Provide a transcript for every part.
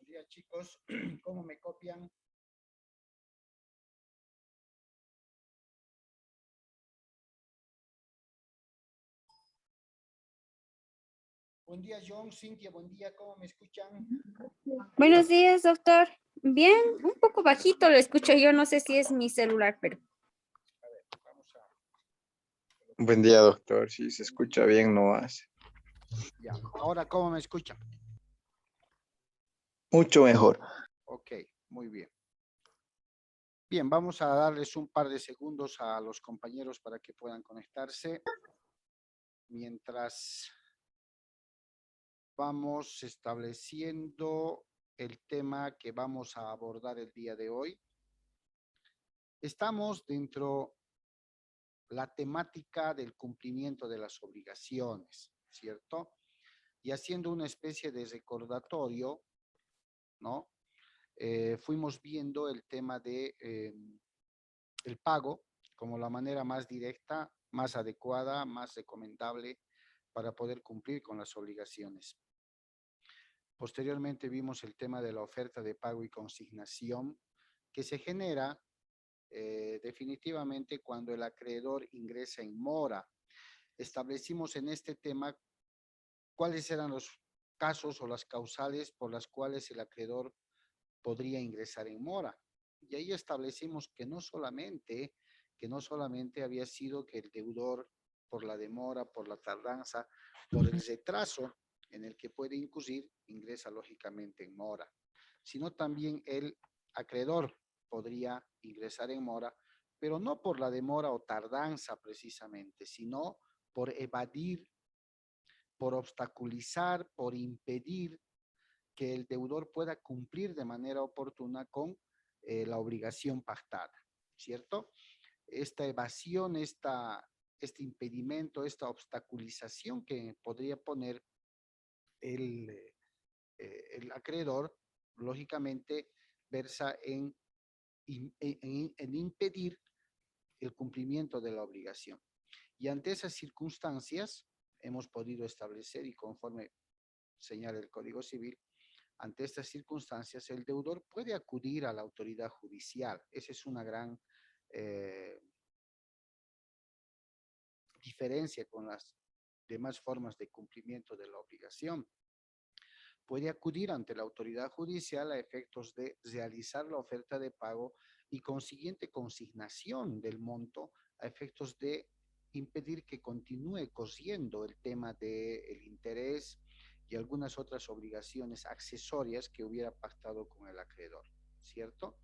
días, chicos. ¿Cómo me copian? Buen día, John, Cintia, buen día, ¿cómo me escuchan? Buenos días, doctor. Bien, un poco bajito lo escucho yo, no sé si es mi celular, pero A ver, vamos a Buen día, doctor. Si se escucha bien, no hace. ya. Ahora, ¿cómo me escuchan? Mucho mejor. Ok, muy bien. Bien, vamos a darles un par de segundos a los compañeros para que puedan conectarse mientras vamos estableciendo el tema que vamos a abordar el día de hoy. Estamos dentro la temática del cumplimiento de las obligaciones, ¿cierto? Y haciendo una especie de recordatorio, ¿no? Fuimos viendo el tema de el pago como la manera más directa, más adecuada, más recomendable para poder cumplir con las obligaciones. Posteriormente vimos el tema de la oferta de pago y consignación que se genera definitivamente cuando el acreedor ingresa en mora. Establecimos en este tema cuáles eran los casos o las causales por las cuales el acreedor podría ingresar en mora. Y ahí establecimos que no solamente había sido que el deudor por la demora, por la tardanza, por el retraso en el que puede incurrir, ingresa lógicamente en mora, sino también el acreedor podría ingresar en mora, pero no por la demora o tardanza precisamente, sino por evadir, por obstaculizar, por impedir que el deudor pueda cumplir de manera oportuna con la obligación pactada, ¿cierto? Esta evasión, este impedimento, esta obstaculización que podría poner el, el acreedor, lógicamente versa en impedir el cumplimiento de la obligación. Y ante esas circunstancias hemos podido establecer, y conforme señala el Código Civil, ante estas circunstancias, el deudor puede acudir a la autoridad judicial. Esa es una gran diferencia con las demás formas de cumplimiento de la obligación. Puede acudir ante la autoridad judicial a efectos de realizar la oferta de pago y consiguiente consignación del monto a efectos de impedir que continúe corriendo el tema del interés y algunas otras obligaciones accesorias que hubiera pactado con el acreedor, ¿cierto?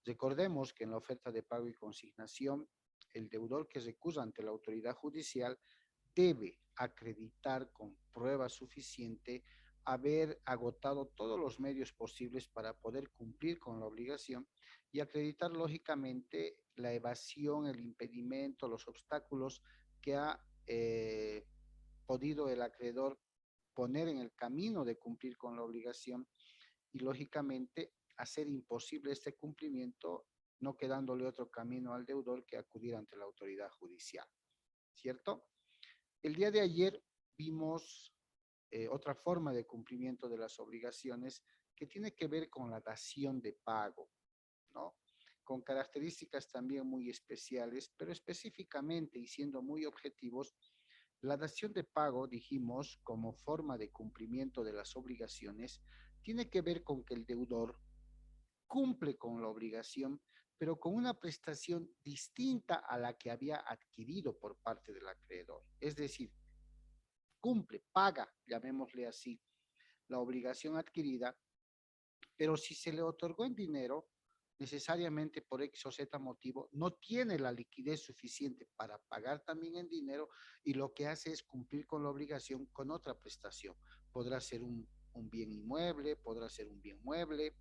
Recordemos que en la oferta de pago y consignación, el deudor que recusa ante la autoridad judicial debe acreditar con prueba suficiente haber agotado todos los medios posibles para poder cumplir con la obligación y acreditar lógicamente la evasión, el impedimento, los obstáculos que ha podido el acreedor poner en el camino de cumplir con la obligación y lógicamente hacer imposible este cumplimiento, no quedándole otro camino al deudor que acudir ante la autoridad judicial, ¿cierto? El día de ayer vimos otra forma de cumplimiento de las obligaciones que tiene que ver con la dación de pago, ¿no? Con características también muy especiales, pero específicamente y siendo muy objetivos, la dación de pago, dijimos, como forma de cumplimiento de las obligaciones, tiene que ver con que el deudor cumple con la obligación, pero con una prestación distinta a la que había adquirido por parte del acreedor. Es decir, cumple, paga, llamémosle así, la obligación adquirida, pero si se le otorgó en dinero, necesariamente por X o Z motivo, no tiene la liquidez suficiente para pagar también en dinero y lo que hace es cumplir con la obligación con otra prestación. Podrá ser un bien inmueble, podrá ser un bien mueble,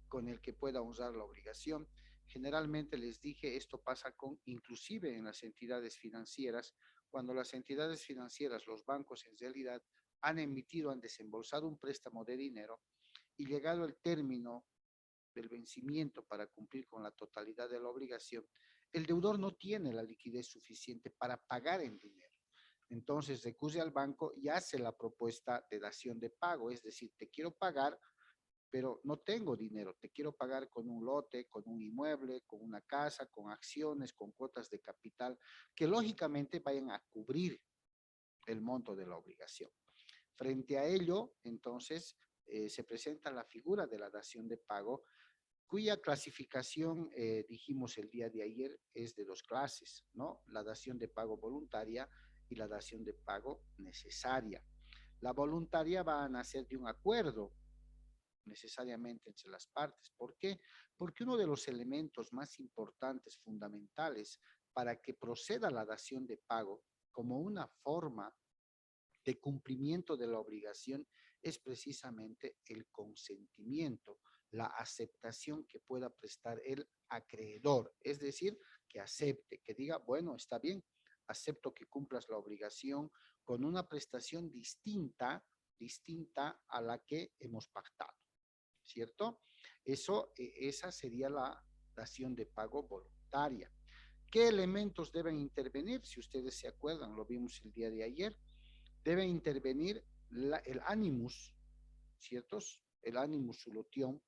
con el que pueda usar la obligación. Generalmente les dije, esto pasa con, inclusive en las entidades financieras, cuando las entidades financieras, los bancos en realidad, han emitido, han desembolsado un préstamo de dinero y llegado el término del vencimiento para cumplir con la totalidad de la obligación, el deudor no tiene la liquidez suficiente para pagar en dinero. Entonces recurre al banco y hace la propuesta de dación de pago, es decir, te quiero pagar, pero no tengo dinero, te quiero pagar con un lote, con un inmueble, con una casa, con acciones, con cuotas de capital, que lógicamente vayan a cubrir el monto de la obligación. Frente a ello, entonces, se presenta la figura de la dación de pago, cuya clasificación, dijimos el día de ayer, es de dos clases, ¿no? La dación de pago voluntaria y la dación de pago necesaria. La voluntaria va a nacer de un acuerdo necesariamente entre las partes. ¿Por qué? Porque uno de los elementos más importantes, fundamentales, para que proceda la dación de pago como una forma de cumplimiento de la obligación es precisamente el consentimiento, la aceptación que pueda prestar el acreedor, es decir, que acepte, que diga, bueno, está bien, acepto que cumplas la obligación con una prestación distinta a la que hemos pactado, ¿cierto? Esa sería la dación de pago voluntaria. ¿Qué elementos deben intervenir? Si ustedes se acuerdan, lo vimos el día de ayer, debe intervenir el animus, ¿ciertos? El animus solution,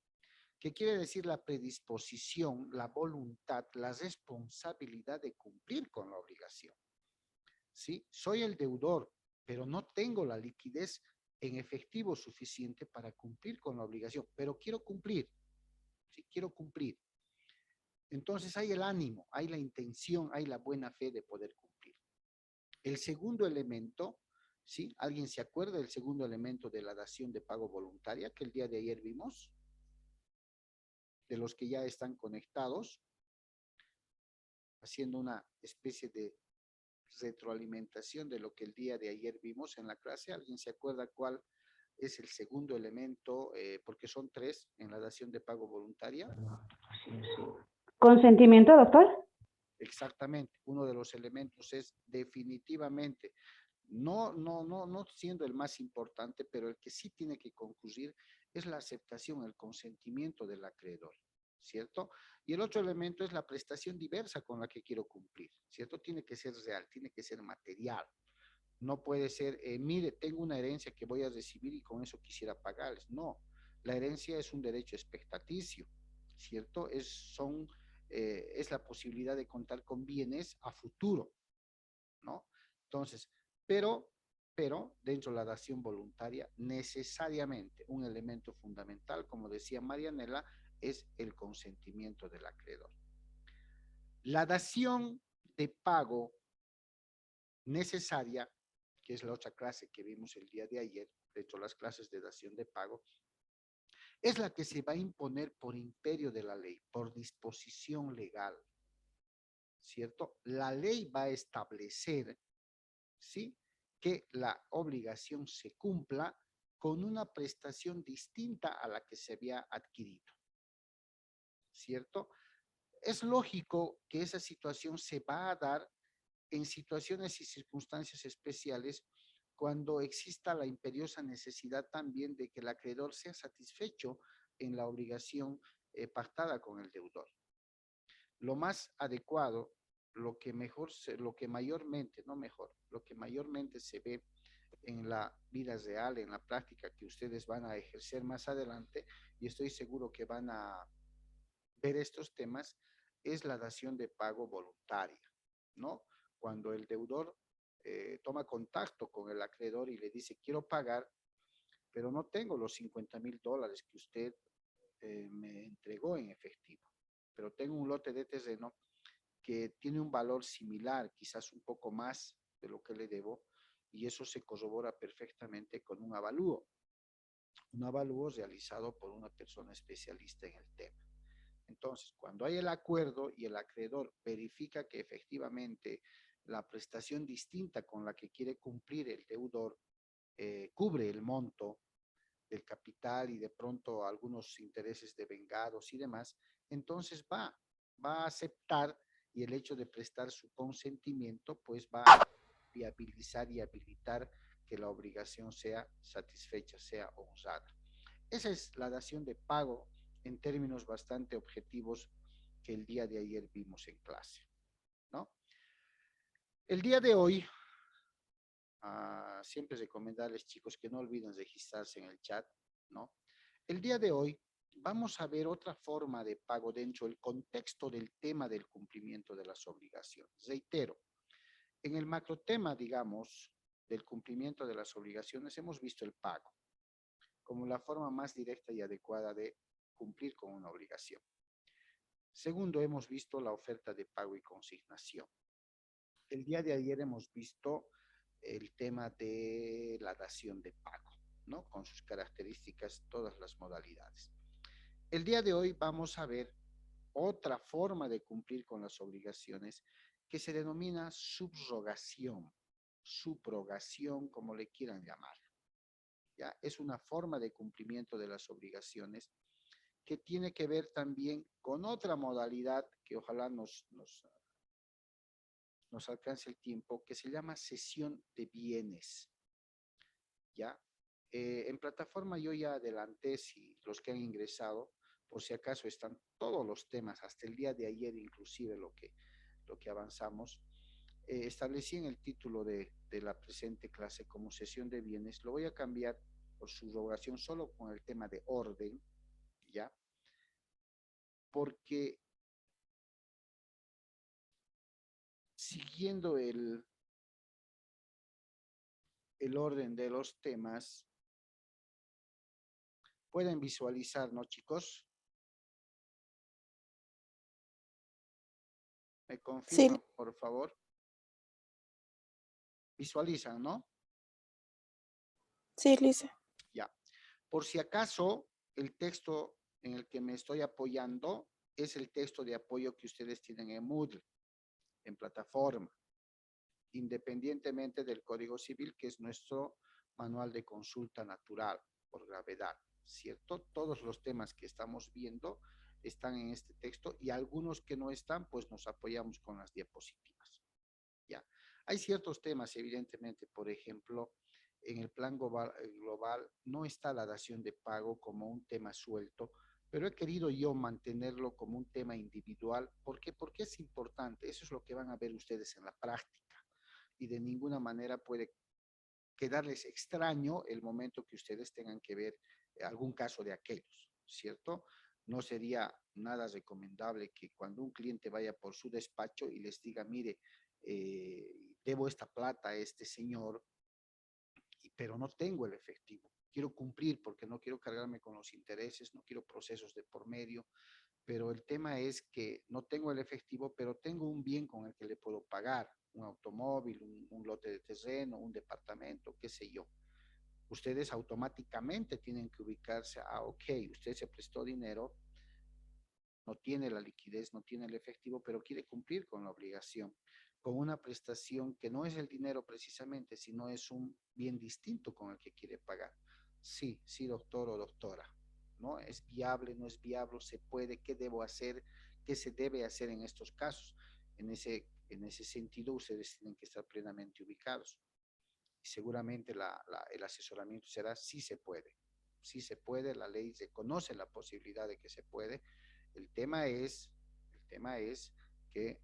que quiere decir la predisposición, la voluntad, la responsabilidad de cumplir con la obligación. ¿Sí? Soy el deudor, pero no tengo la liquidez en efectivo suficiente para cumplir con la obligación, pero quiero cumplir, ¿sí? Quiero cumplir. Entonces hay el ánimo, hay la intención, hay la buena fe de poder cumplir. El segundo elemento, ¿sí? ¿Alguien se acuerda del segundo elemento de la dación de pago voluntaria que el día de ayer vimos? De los que ya están conectados, haciendo una especie de retroalimentación de lo que el día de ayer vimos en la clase. ¿Alguien se acuerda cuál es el segundo elemento? Porque son tres en la dación de pago voluntaria. ¿Consentimiento, doctor? Exactamente. Uno de los elementos es definitivamente, no siendo el más importante, pero el que sí tiene que concluir es la aceptación, el consentimiento del acreedor, ¿cierto? Y el otro elemento es la prestación diversa con la que quiero cumplir, ¿cierto? Tiene que ser real, tiene que ser material. No puede ser, mire, tengo una herencia que voy a recibir y con eso quisiera pagarles. No, la herencia es un derecho expectaticio, ¿cierto? Es la posibilidad de contar con bienes a futuro, ¿no? Entonces, pero dentro de la dación voluntaria, necesariamente un elemento fundamental, como decía Marianela, es el consentimiento del acreedor. La dación de pago necesaria, que es la otra clase que vimos el día de ayer, dentro de las clases de dación de pago, es la que se va a imponer por imperio de la ley, por disposición legal, ¿cierto? La ley va a establecer, ¿sí?, que la obligación se cumpla con una prestación distinta a la que se había adquirido, ¿cierto? Es lógico que esa situación se va a dar en situaciones y circunstancias especiales cuando exista la imperiosa necesidad también de que el acreedor sea satisfecho en la obligación pactada con el deudor. Lo más adecuado, lo que mayormente, no mejor, lo que mayormente se ve en la vida real, en la práctica que ustedes van a ejercer más adelante, y estoy seguro que van a ver estos temas, es la dación de pago voluntaria, ¿no? Cuando el deudor toma contacto con el acreedor y le dice, quiero pagar, pero no tengo los $50,000 que usted me entregó en efectivo, pero tengo un lote de terreno que tiene un valor similar, quizás un poco más de lo que le debo, y eso se corrobora perfectamente con un avalúo realizado por una persona especialista en el tema. Entonces, cuando hay el acuerdo y el acreedor verifica que efectivamente la prestación distinta con la que quiere cumplir el deudor cubre el monto del capital y de pronto algunos intereses devengados y demás, entonces va a aceptar, y el hecho de prestar su consentimiento pues va a viabilizar y habilitar que la obligación sea satisfecha, sea honrada. Esa es la dación de pago en términos bastante objetivos que el día de ayer vimos en clase, ¿no? El día de hoy siempre recomendarles, chicos, que no olviden registrarse en el chat, ¿no? El día de hoy vamos a ver otra forma de pago dentro del contexto del tema del cumplimiento de las obligaciones. Reitero, en el macro tema, digamos, del cumplimiento de las obligaciones, hemos visto el pago como la forma más directa y adecuada de cumplir con una obligación. Segundo, hemos visto la oferta de pago y consignación. El día de ayer hemos visto el tema de la dación de pago, ¿no? Con sus características, todas las modalidades. El día de hoy vamos a ver otra forma de cumplir con las obligaciones que se denomina subrogación, como le quieran llamar. ¿Ya? Es una forma de cumplimiento de las obligaciones que tiene que ver también con otra modalidad que ojalá nos alcance el tiempo, que se llama cesión de bienes. ¿Ya? En plataforma yo ya adelanté, si los que han ingresado, por si acaso están todos los temas, hasta el día de ayer inclusive lo que avanzamos. Establecí en el título de la presente clase como cesión de bienes, lo voy a cambiar por subrogación solo con el tema de orden, ¿ya? Porque siguiendo el orden de los temas, pueden visualizar, ¿no, chicos? ¿Me confirman, Sí, por favor? Visualizan, ¿no? sí, Lisa. Ya. Por si acaso, el texto en el que me estoy apoyando es el texto de apoyo que ustedes tienen en Moodle, en plataforma, independientemente del Código Civil, que es nuestro manual de consulta natural por gravedad, ¿cierto? Todos los temas que estamos viendo están en este texto y algunos que no están, pues nos apoyamos con las diapositivas. Ya. Hay ciertos temas, evidentemente, por ejemplo, en el plan global no está la dación de pago como un tema suelto, pero he querido yo mantenerlo como un tema individual. ¿Por qué? Porque es importante. Eso es lo que van a ver ustedes en la práctica. Y de ninguna manera puede quedarles extraño el momento que ustedes tengan que ver algún caso de aquellos, ¿cierto? No sería nada recomendable que cuando un cliente vaya por su despacho y les diga, mire, debo esta plata a este señor, pero no tengo el efectivo. Quiero cumplir porque no quiero cargarme con los intereses, no quiero procesos de por medio, pero el tema es que no tengo el efectivo, pero tengo un bien con el que le puedo pagar, un automóvil, un lote de terreno, un departamento, qué sé yo. Ustedes automáticamente tienen que ubicarse a, ok, usted se prestó dinero, no tiene la liquidez, no tiene el efectivo, pero quiere cumplir con la obligación, con una prestación que no es el dinero precisamente, sino es un bien distinto con el que quiere pagar. Sí, sí, doctor o doctora, ¿no? ¿Es viable, no es viable, se puede, qué debo hacer, qué se debe hacer en estos casos? En ese sentido, ustedes tienen que estar plenamente ubicados. Y seguramente el asesoramiento será sí se puede, la ley reconoce la posibilidad de que se puede. El tema es que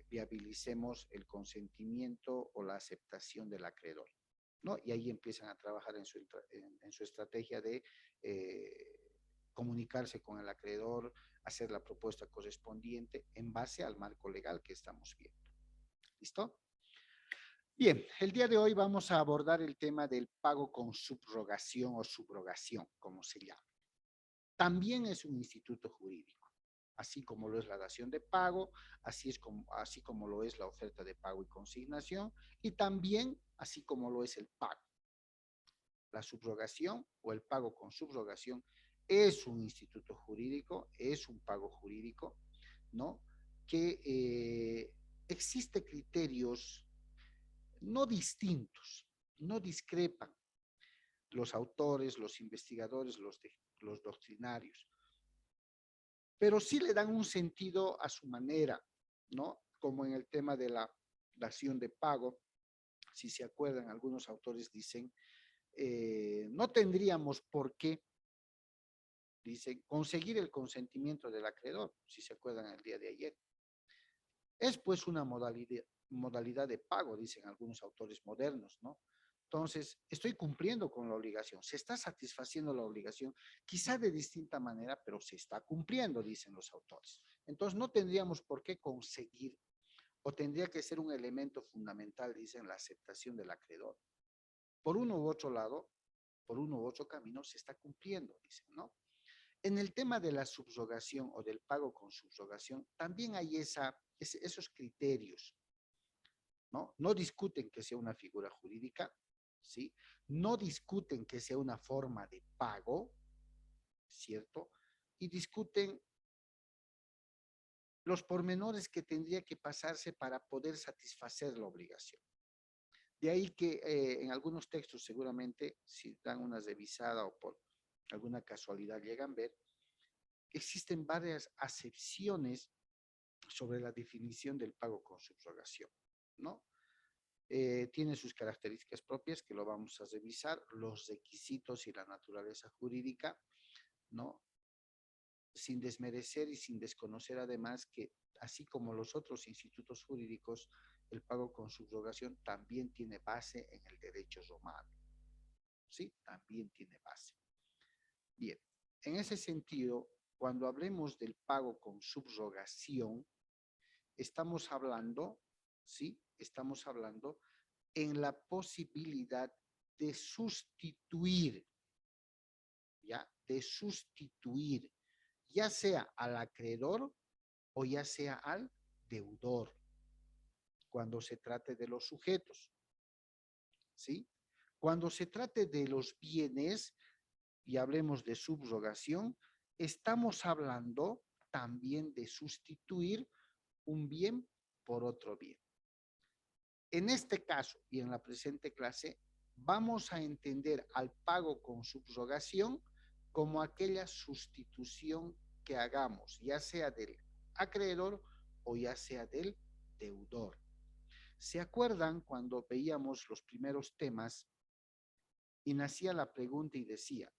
viabilicemos el consentimiento o la aceptación del acreedor, ¿no? Y ahí empiezan a trabajar en su estrategia de comunicarse con el acreedor, hacer la propuesta correspondiente en base al marco legal que estamos viendo. ¿Listo? Bien, el día de hoy vamos a abordar el tema del pago con subrogación o subrogación, como se llama. También es un instituto jurídico, así como lo es la dación de pago, así como lo es la oferta de pago y consignación, y también así como lo es el pago. La subrogación o el pago con subrogación es un instituto jurídico, es un pago jurídico, ¿no? Que existe criterios no distintos, no discrepan los autores, los investigadores, los doctrinarios, pero sí le dan un sentido a su manera, ¿no? Como en el tema de la dación de pago, si se acuerdan, algunos autores dicen, no tendríamos por qué, dicen, conseguir el consentimiento del acreedor, si se acuerdan el día de ayer. Es pues una modalidad de pago, dicen algunos autores modernos, ¿no? Entonces, estoy cumpliendo con la obligación, se está satisfaciendo la obligación, quizá de distinta manera, pero se está cumpliendo, dicen los autores. Entonces, no tendríamos por qué conseguir, o tendría que ser un elemento fundamental, dicen, la aceptación del acreedor. Por uno u otro lado, por uno u otro camino, se está cumpliendo, dicen, ¿no? En el tema de la subrogación o del pago con subrogación, también hay esos criterios, ¿no? No discuten que sea una figura jurídica, ¿sí? No discuten que sea una forma de pago, ¿cierto? Y discuten los pormenores que tendría que pasarse para poder satisfacer la obligación. De ahí que en algunos textos seguramente, si dan una revisada o por alguna casualidad llegan a ver, existen varias acepciones sobre la definición del pago con subrogación, ¿no? Tiene sus características propias que lo vamos a revisar, los requisitos y la naturaleza jurídica, ¿no? Sin desmerecer y sin desconocer además que así como los otros institutos jurídicos, el pago con subrogación también tiene base en el derecho romano, ¿sí? También tiene base. Bien, en ese sentido, cuando hablemos del pago con subrogación, estamos hablando, ¿sí? Estamos hablando en la posibilidad de sustituir, ¿ya? De sustituir, ya sea al acreedor o ya sea al deudor, cuando se trate de los sujetos, ¿sí? Cuando se trate de los bienes y hablemos de subrogación, estamos hablando también de sustituir un bien por otro bien. En este caso y en la presente clase, vamos a entender al pago con subrogación como aquella sustitución que hagamos, ya sea del acreedor o ya sea del deudor. ¿Se acuerdan cuando veíamos los primeros temas y nacía la pregunta y decía,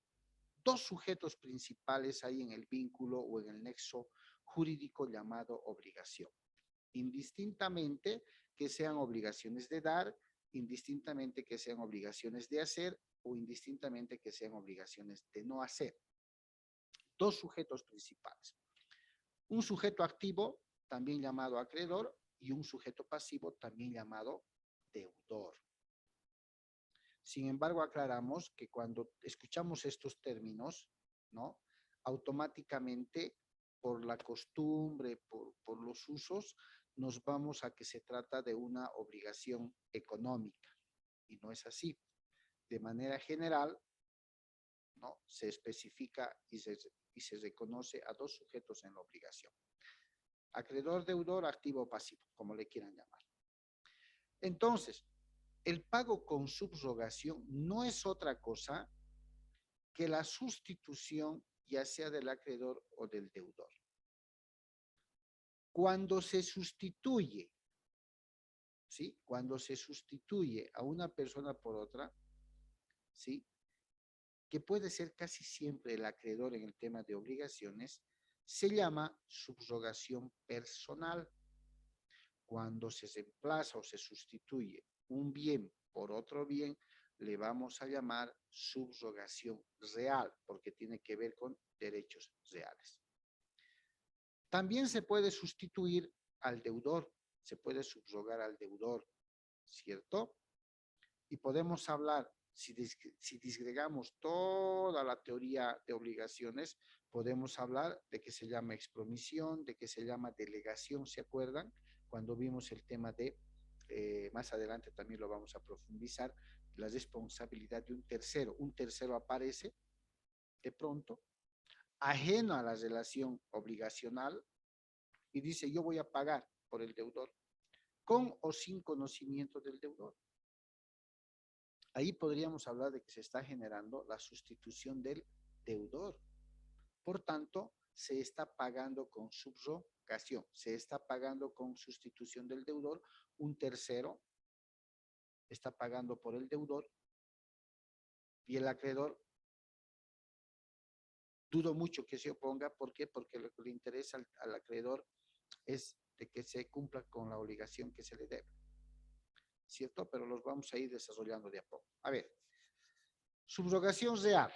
dos sujetos principales hay en el vínculo o en el nexo jurídico llamado obligación? Indistintamente que sean obligaciones de dar, indistintamente que sean obligaciones de hacer o indistintamente que sean obligaciones de no hacer. Dos sujetos principales. Un sujeto activo, también llamado acreedor, y un sujeto pasivo, también llamado deudor. Sin embargo, aclaramos que cuando escuchamos estos términos, ¿no? Automáticamente, por la costumbre, por los usos, nos vamos a que se trata de una obligación económica. Y no es así. De manera general, ¿no? Se especifica y se reconoce a dos sujetos en la obligación. Acreedor, deudor, activo o pasivo, como le quieran llamar. Entonces, el pago con subrogación no es otra cosa que la sustitución ya sea del acreedor o del deudor. Cuando se sustituye, ¿sí? Cuando se sustituye a una persona por otra, ¿sí? Que puede ser casi siempre el acreedor en el tema de obligaciones, se llama subrogación personal. Cuando se reemplaza o se sustituye un bien por otro bien, le vamos a llamar subrogación real, porque tiene que ver con derechos reales. También se puede sustituir al deudor, se puede subrogar al deudor, ¿cierto? Y podemos hablar, si disgregamos toda la teoría de obligaciones, podemos hablar de que se llama expromisión, de que se llama delegación, ¿se acuerdan? Cuando vimos el tema de, más adelante también lo vamos a profundizar, la responsabilidad de un tercero aparece de pronto, ajeno a la relación obligacional, y dice, yo voy a pagar por el deudor, con o sin conocimiento del deudor. Ahí podríamos hablar de que se está generando la sustitución del deudor. Por tanto, se está pagando con subrogación, se está pagando con sustitución del deudor, un tercero está pagando por el deudor y el acreedor, dudo mucho que se oponga. ¿Por qué? Porque lo que le interesa al acreedor es de que se cumpla con la obligación que se le debe. ¿Cierto? Pero los vamos a ir desarrollando de a poco. A ver, subrogación real.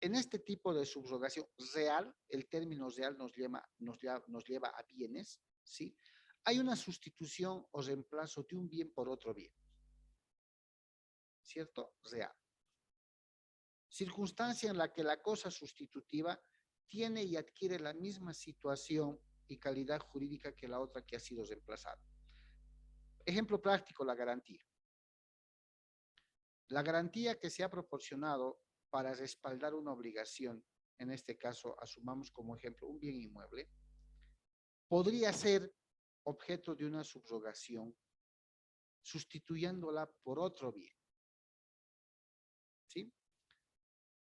En este tipo de subrogación real, el término real nos lleva a bienes, ¿sí? Hay una sustitución o reemplazo de un bien por otro bien. ¿Cierto? Real. Circunstancia en la que la cosa sustitutiva tiene y adquiere la misma situación y calidad jurídica que la otra que ha sido reemplazada. Ejemplo práctico, la garantía. La garantía que se ha proporcionado para respaldar una obligación, en este caso asumamos como ejemplo un bien inmueble, podría ser objeto de una subrogación sustituyéndola por otro bien. ¿Sí?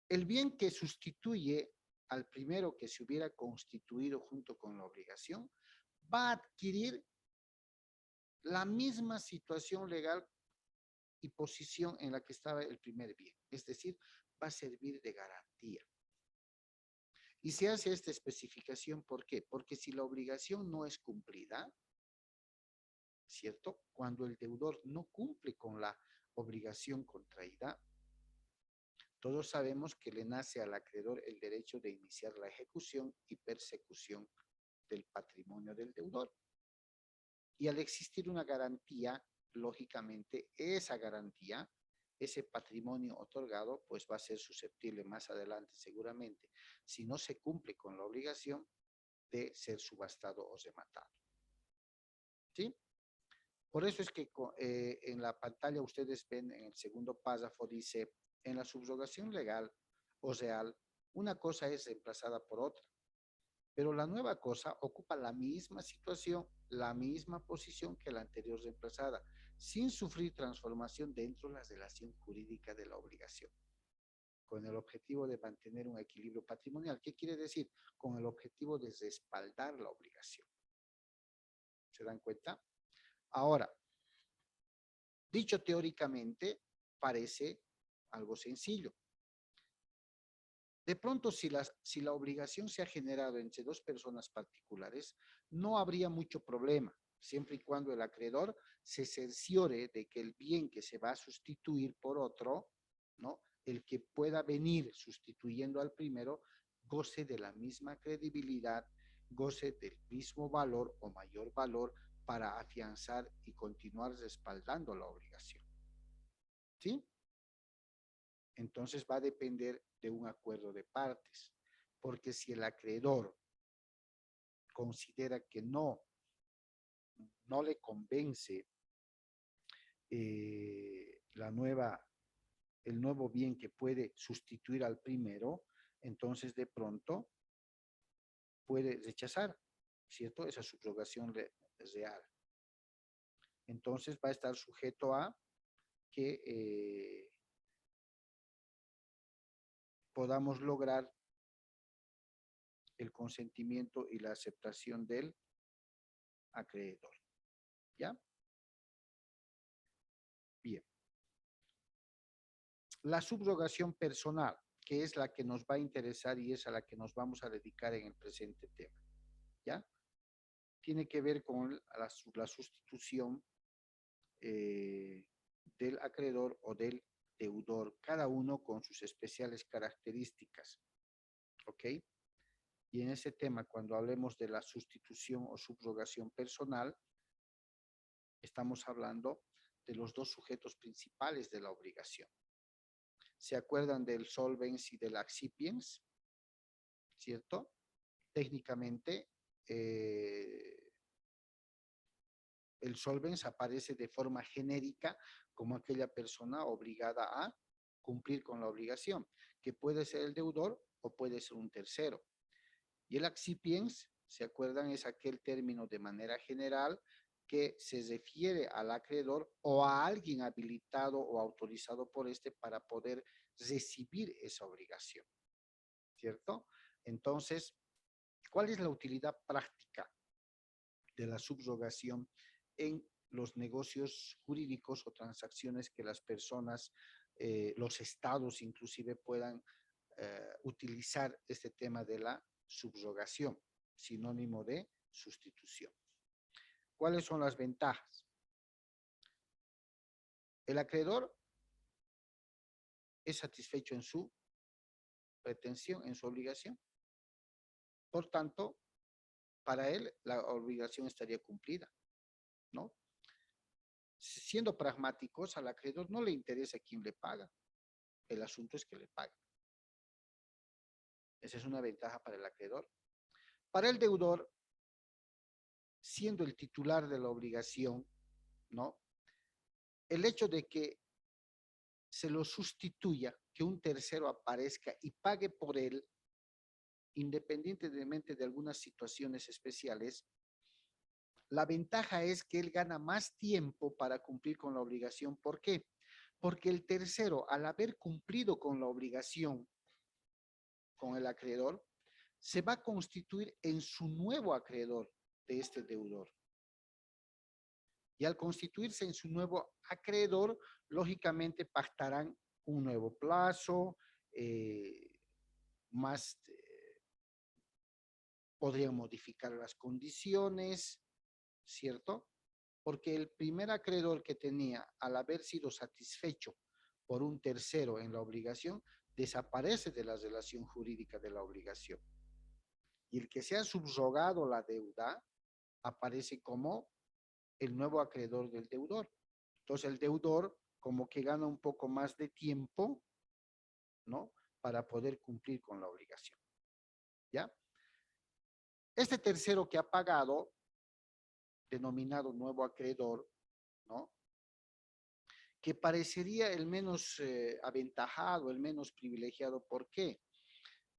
El bien que sustituye al primero que se hubiera constituido junto con la obligación va a adquirir la misma situación legal y posición en la que estaba el primer bien. Es decir, va a servir de garantía. Y se hace esta especificación, ¿por qué? Porque si la obligación no es cumplida, ¿cierto? Cuando el deudor no cumple con la obligación contraída, todos sabemos que le nace al acreedor el derecho de iniciar la ejecución y persecución del patrimonio del deudor. Y al existir una garantía, lógicamente, esa garantía, ese patrimonio otorgado, pues va a ser susceptible más adelante, seguramente, si no se cumple con la obligación de ser subastado o rematado. ¿Sí? Por eso es que en la pantalla ustedes ven en el segundo párrafo, dice, en la subrogación legal o real, una cosa es reemplazada por otra, pero la nueva cosa ocupa la misma situación, la misma posición que la anterior reemplazada, sin sufrir transformación dentro de la relación jurídica de la obligación, con el objetivo de mantener un equilibrio patrimonial. ¿Qué quiere decir? Con el objetivo de respaldar la obligación. ¿Se dan cuenta? Ahora, dicho teóricamente, parece algo sencillo. De pronto, si la obligación se ha generado entre dos personas particulares, no habría mucho problema, siempre y cuando el acreedor se cerciore de que el bien que se va a sustituir por otro, ¿no? El que pueda venir sustituyendo al primero, goce de la misma credibilidad, goce del mismo valor o mayor valor para afianzar y continuar respaldando la obligación. ¿Sí? Entonces va a depender de un acuerdo de partes, porque si el acreedor considera que no le convence el nuevo bien que puede sustituir al primero, entonces de pronto puede rechazar, ¿cierto? Esa subrogación real. Entonces va a estar sujeto a que podamos lograr el consentimiento y la aceptación del acreedor. ¿Ya? Bien. La subrogación personal, que es la que nos va a interesar y es a la que nos vamos a dedicar en el presente tema. ¿Ya? Tiene que ver con la sustitución del acreedor o del deudor, cada uno con sus especiales características. ¿Ok? Y en ese tema, cuando hablemos de la sustitución o subrogación personal, estamos hablando de los dos sujetos principales de la obligación. ¿Se acuerdan del solvens y del accipiens? ¿Cierto? Técnicamente, el solvens aparece de forma genérica como aquella persona obligada a cumplir con la obligación, que puede ser el deudor o puede ser un tercero. Y el accipiens, ¿se acuerdan? Es aquel término de manera general que se refiere al acreedor o a alguien habilitado o autorizado por este para poder recibir esa obligación, ¿cierto? Entonces, ¿cuál es la utilidad práctica de la subrogación en los negocios jurídicos o transacciones que las personas, los estados inclusive puedan utilizar este tema de la subrogación? sinónimo de sustitución. ¿Cuáles son las ventajas? El acreedor es satisfecho en su pretensión, en su obligación. Por tanto, para él la obligación estaría cumplida, ¿no? Siendo pragmáticos, al acreedor no le interesa quién le paga. El asunto es que le pague. Esa es una ventaja para el acreedor. Para el deudor, siendo el titular de la obligación, ¿no? El hecho de que se lo sustituya, que un tercero aparezca y pague por él, independientemente de algunas situaciones especiales, la ventaja es que él gana más tiempo para cumplir con la obligación. ¿Por qué? Porque el tercero, al haber cumplido con la obligación con el acreedor, se va a constituir en su nuevo acreedor de este deudor. Y al constituirse en su nuevo acreedor, lógicamente pactarán un nuevo plazo, podrían modificar las condiciones, ¿cierto? Porque el primer acreedor que tenía, al haber sido satisfecho por un tercero en la obligación, desaparece de la relación jurídica de la obligación. Y el que se ha subrogado la deuda aparece como el nuevo acreedor del deudor. Entonces el deudor como que gana un poco más de tiempo, ¿no? Para poder cumplir con la obligación. ¿Ya? Este tercero que ha pagado, denominado nuevo acreedor, ¿no? Que parecería el menos aventajado, el menos privilegiado. ¿Por qué?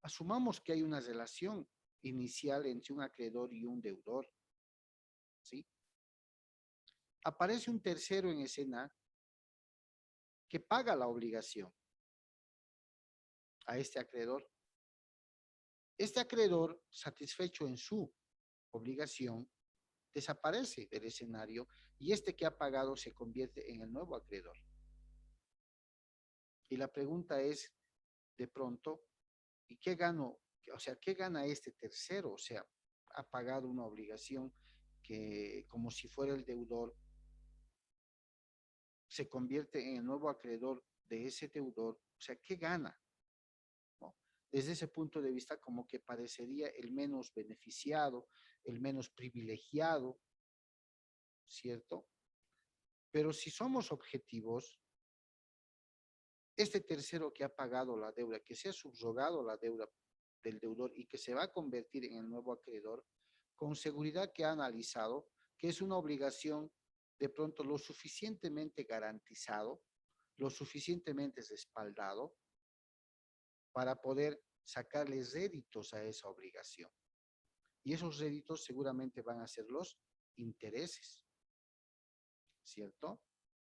Asumamos que hay una relación inicial entre un acreedor y un deudor, ¿sí? Aparece un tercero en escena que paga la obligación a este acreedor. Este acreedor, satisfecho en su obligación, desaparece del escenario y este que ha pagado se convierte en el nuevo acreedor. Y la pregunta es, de pronto, ¿y qué gano? O sea, ¿qué gana este tercero? O sea, ha pagado una obligación que, como si fuera el deudor, se convierte en el nuevo acreedor de ese deudor. O sea, ¿qué gana? ¿No? Desde ese punto de vista, como que parecería el menos beneficiado, el menos privilegiado, ¿cierto? Pero si somos objetivos, este tercero que ha pagado la deuda, que se ha subrogado la deuda del deudor y que se va a convertir en el nuevo acreedor, con seguridad que ha analizado que es una obligación de pronto lo suficientemente garantizado, lo suficientemente respaldado para poder sacarles réditos a esa obligación. Y esos réditos seguramente van a ser los intereses, ¿cierto?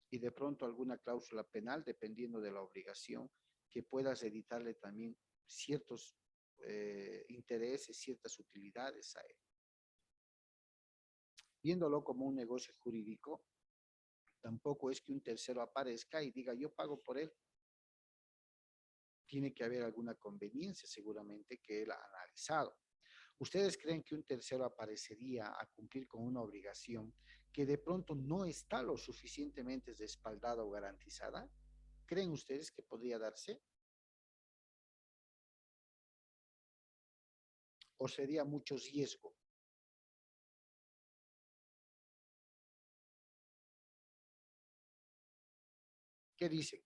Y de pronto alguna cláusula penal, dependiendo de la obligación, que puedas editarle también ciertos intereses, ciertas utilidades a él. Viéndolo como un negocio jurídico, tampoco es que un tercero aparezca y diga, yo pago por él. Tiene que haber alguna conveniencia seguramente que él ha analizado. ¿Ustedes creen que un tercero aparecería a cumplir con una obligación que de pronto no está lo suficientemente respaldada o garantizada? ¿Creen ustedes que podría darse? ¿O sería mucho riesgo? ¿Qué dicen?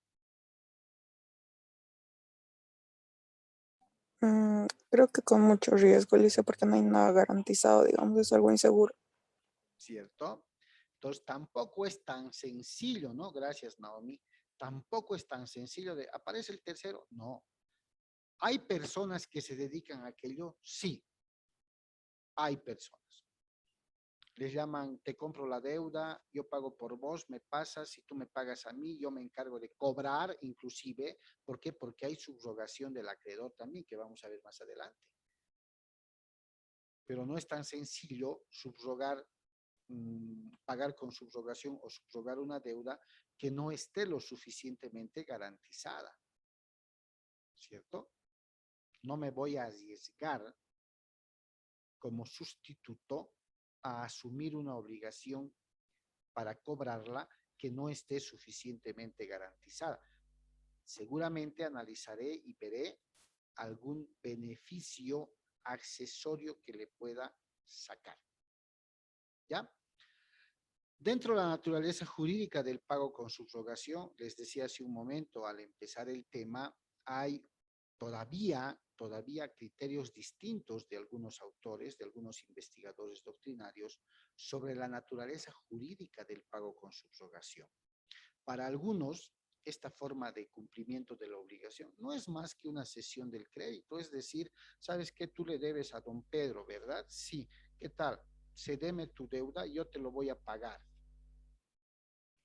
Creo que con mucho riesgo, Alicia, porque no hay nada garantizado, digamos, es algo inseguro. ¿Cierto? Entonces tampoco es tan sencillo, ¿no? Gracias, Naomi. Tampoco es tan sencillo de, ¿aparece el tercero? No. ¿Hay personas que se dedican a aquello? Sí. Hay personas. Les llaman, te compro la deuda, yo pago por vos, me pasas, si tú me pagas a mí, yo me encargo de cobrar inclusive. ¿Por qué? Porque hay subrogación del acreedor también, que vamos a ver más adelante. Pero no es tan sencillo subrogar, pagar con subrogación o subrogar una deuda que no esté lo suficientemente garantizada. ¿Cierto? No me voy a arriesgar como sustituto a asumir una obligación para cobrarla que no esté suficientemente garantizada. Seguramente analizaré y veré algún beneficio accesorio que le pueda sacar. ¿Ya? Dentro de la naturaleza jurídica del pago con subrogación, les decía hace un momento al empezar el tema, hay todavía criterios distintos de algunos autores, de algunos investigadores doctrinarios, sobre la naturaleza jurídica del pago con subrogación. Para algunos, esta forma de cumplimiento de la obligación no es más que una cesión del crédito, es decir, ¿sabes qué? Tú le debes a don Pedro, ¿verdad? Sí, ¿qué tal? Cédeme tu deuda y yo te lo voy a pagar.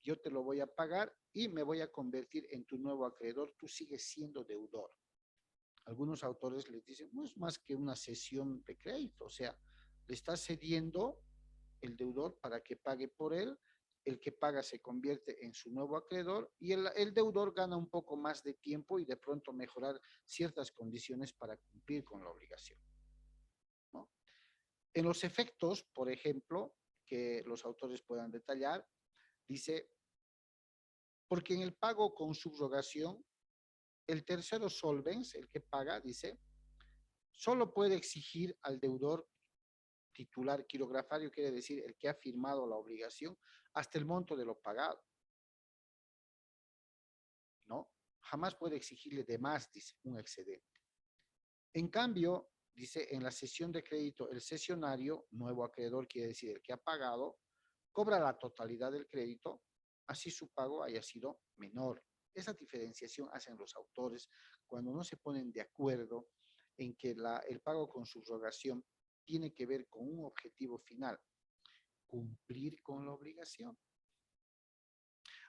Yo te lo voy a pagar y me voy a convertir en tu nuevo acreedor, tú sigues siendo deudor. Algunos autores les dicen, no es más que una cesión de crédito, o sea, le está cediendo el deudor para que pague por él, el que paga se convierte en su nuevo acreedor y el deudor gana un poco más de tiempo y de pronto mejorar ciertas condiciones para cumplir con la obligación, ¿no? En los efectos, por ejemplo, que los autores puedan detallar, dice, porque en el pago con subrogación, el tercero solvens, el que paga, dice, solo puede exigir al deudor titular quirografario, quiere decir el que ha firmado la obligación, hasta el monto de lo pagado. ¿No? Jamás puede exigirle de más, dice, un excedente. En cambio, dice, en la cesión de crédito, el cesionario, nuevo acreedor, quiere decir el que ha pagado, cobra la totalidad del crédito, así su pago haya sido menor. Esa diferenciación hacen los autores cuando no se ponen de acuerdo en que el pago con subrogación tiene que ver con un objetivo final, cumplir con la obligación.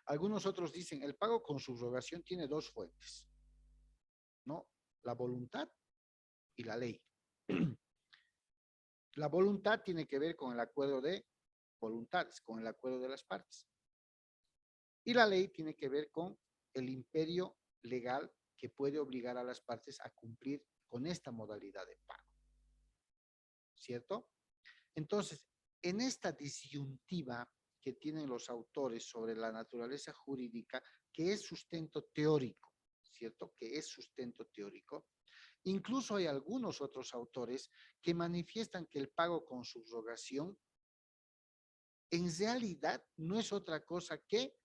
Algunos otros dicen, el pago con subrogación tiene dos fuentes, ¿no? La voluntad y la ley. La voluntad tiene que ver con el acuerdo de voluntades, con el acuerdo de las partes. Y la ley tiene que ver con el imperio legal que puede obligar a las partes a cumplir con esta modalidad de pago. ¿Cierto? Entonces, en esta disyuntiva que tienen los autores sobre la naturaleza jurídica, que es sustento teórico, ¿cierto? Que es sustento teórico. Incluso hay algunos otros autores que manifiestan que el pago con subrogación en realidad no es otra cosa que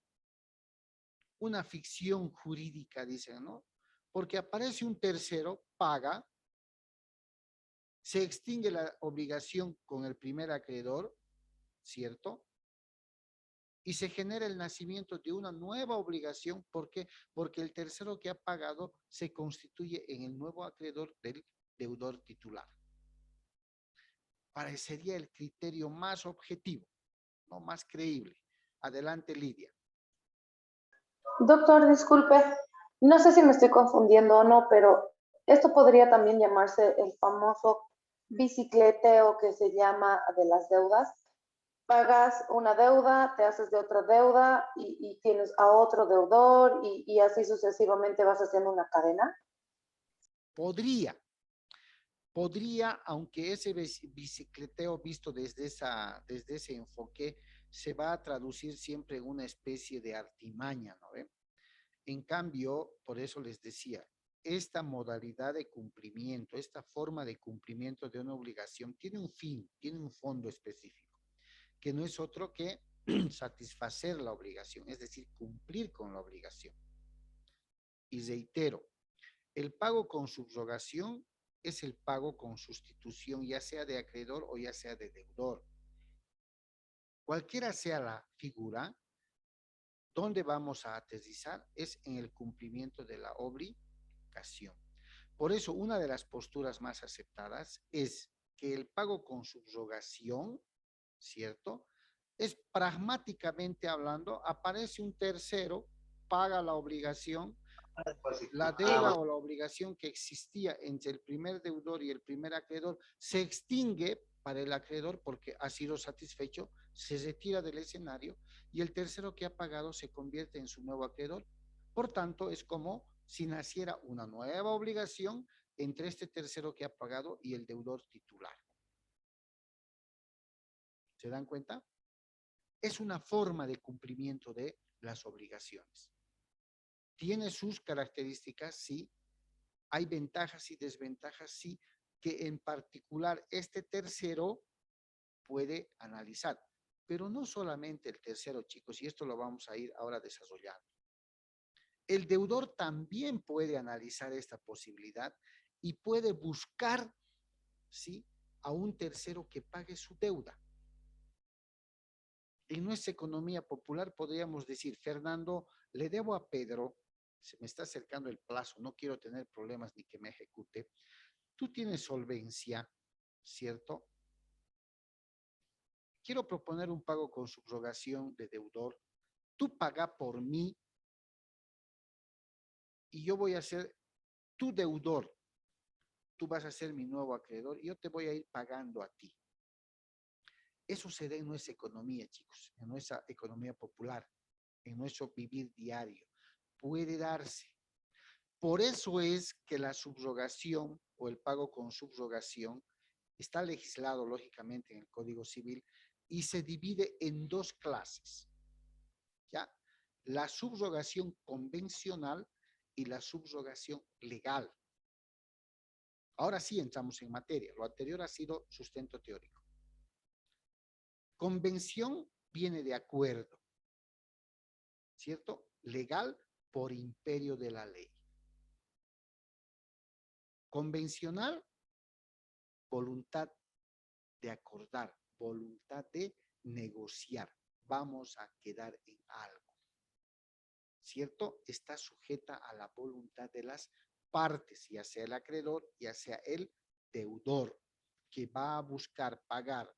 una ficción jurídica, dicen, ¿no? Porque aparece un tercero, paga, se extingue la obligación con el primer acreedor, ¿cierto? Y se genera el nacimiento de una nueva obligación. ¿Por qué? Porque el tercero que ha pagado se constituye en el nuevo acreedor del deudor titular. Parecería el criterio más objetivo, no más creíble. Adelante, Lidia. Doctor, disculpe, no sé si me estoy confundiendo o no, pero esto podría también llamarse el famoso bicicleteo que se llama de las deudas. Pagas una deuda, te haces de otra deuda y tienes a otro deudor y así sucesivamente vas haciendo una cadena. Podría, aunque ese bicicleteo visto desde ese enfoque se va a traducir siempre en una especie de artimaña, ¿no ve? En cambio, por eso les decía, esta modalidad de cumplimiento, esta forma de cumplimiento de una obligación tiene un fin, tiene un fondo específico, que no es otro que satisfacer la obligación, es decir, cumplir con la obligación. Y reitero, el pago con subrogación es el pago con sustitución, ya sea de acreedor o ya sea de deudor. Cualquiera sea la figura, donde vamos a aterrizar es en el cumplimiento de la obligación. Por eso, una de las posturas más aceptadas es que el pago con subrogación, ¿cierto? Es pragmáticamente hablando, aparece un tercero, paga la obligación, la deuda o la obligación que existía entre el primer deudor y el primer acreedor se extingue para el acreedor porque ha sido satisfecho, se retira del escenario y el tercero que ha pagado se convierte en su nuevo acreedor. Por tanto, es como si naciera una nueva obligación entre este tercero que ha pagado y el deudor titular. ¿Se dan cuenta? Es una forma de cumplimiento de las obligaciones. ¿Tiene sus características? Sí. ¿Hay ventajas y desventajas? Sí, que en particular este tercero puede analizar. Pero no solamente el tercero, chicos, y esto lo vamos a ir ahora desarrollando. El deudor también puede analizar esta posibilidad y puede buscar, ¿sí?, a un tercero que pague su deuda. En nuestra economía popular podríamos decir, Fernando, le debo a Pedro, se me está acercando el plazo, no quiero tener problemas ni que me ejecute. Tú tienes solvencia, ¿cierto? Quiero proponer un pago con subrogación de deudor. Tú paga por mí y yo voy a ser tu deudor. Tú vas a ser mi nuevo acreedor y yo te voy a ir pagando a ti. Eso se da en nuestra economía, chicos, en nuestra economía popular, en nuestro vivir diario. Puede darse. Por eso es que la subrogación o el pago con subrogación está legislado, lógicamente, en el Código Civil y se divide en dos clases, ¿ya? La subrogación convencional y la subrogación legal. Ahora sí entramos en materia. Lo anterior ha sido sustento teórico. Convención viene de acuerdo, ¿cierto? Legal por imperio de la ley. Convencional, voluntad de acordar, voluntad de negociar. Vamos a quedar en algo, ¿cierto? Está sujeta a la voluntad de las partes, ya sea el acreedor, ya sea el deudor, que va a buscar pagar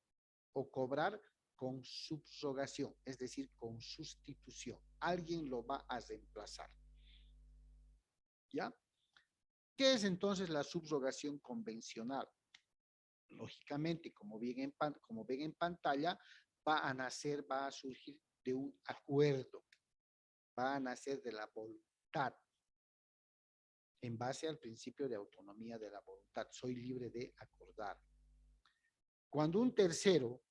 o cobrar con subrogación, es decir, con sustitución. Alguien lo va a reemplazar. ¿Ya? ¿Qué es entonces la subrogación convencional? Lógicamente, como ven en pantalla, va a nacer, va a surgir de un acuerdo, va a nacer de la voluntad, en base al principio de autonomía de la voluntad. Soy libre de acordar. Cuando un tercero,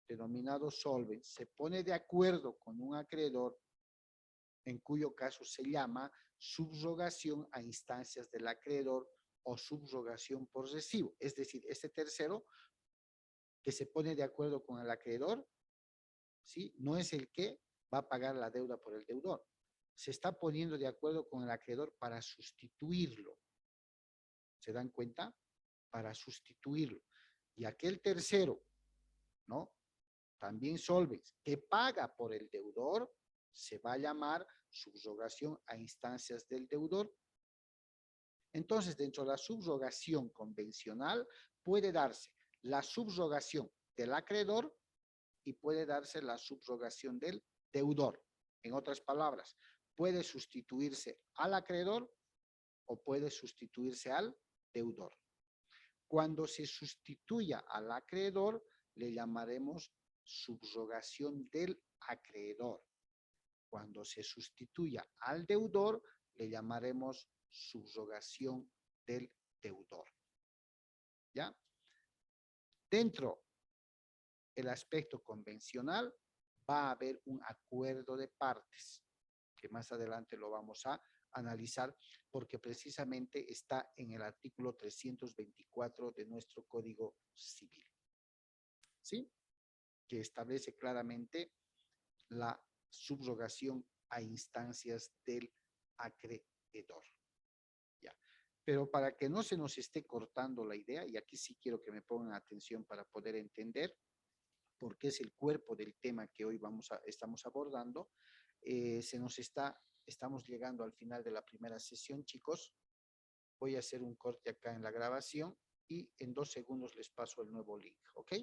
denominado solvent, se pone de acuerdo con un acreedor, en cuyo caso se llama subrogación a instancias del acreedor o subrogación por recibo. Es decir, este tercero que se pone de acuerdo con el acreedor, ¿sí?, no es el que va a pagar la deuda por el deudor. Se está poniendo de acuerdo con el acreedor para sustituirlo. ¿Se dan cuenta? Para sustituirlo. Y aquel tercero, ¿no?, también solvens, que paga por el deudor, se va a llamar subrogación a instancias del deudor. Entonces, dentro de la subrogación convencional, puede darse la subrogación del acreedor y puede darse la subrogación del deudor. En otras palabras, puede sustituirse al acreedor o puede sustituirse al deudor. Cuando se sustituya al acreedor, le llamaremos subrogación del acreedor. Cuando se sustituya al deudor, le llamaremos subrogación del deudor. ¿Ya? Dentro del aspecto convencional va a haber un acuerdo de partes, que más adelante lo vamos a analizar, porque precisamente está en el artículo 324 de nuestro Código Civil, ¿sí?, que establece claramente la subrogación a instancias del acreedor. Ya. Pero para que no se nos esté cortando la idea, y aquí sí quiero que me pongan atención para poder entender, porque es el cuerpo del tema que hoy estamos abordando, estamos llegando al final de la primera sesión, chicos. Voy a hacer un corte acá en la grabación y en 2 segundos les paso el nuevo link, ¿ok?